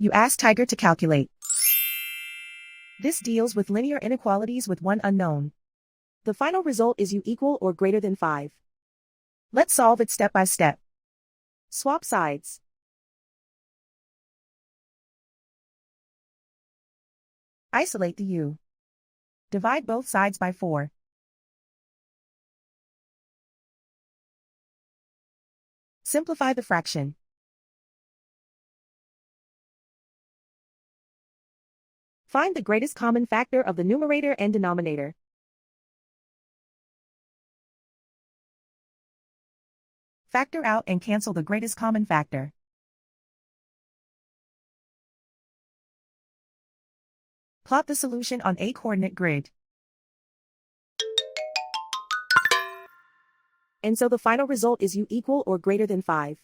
You ask Tiger to calculate. This deals with linear inequalities with one unknown. The final result is u equal or greater than 5. Let's solve it step by step. Swap sides. Isolate the u. Divide both sides by 4. Simplify the fraction. Find the greatest common factor of the numerator and denominator. Factor out and cancel the greatest common factor. Plot the solution on a coordinate grid. And so the final result is u equal or greater than 5.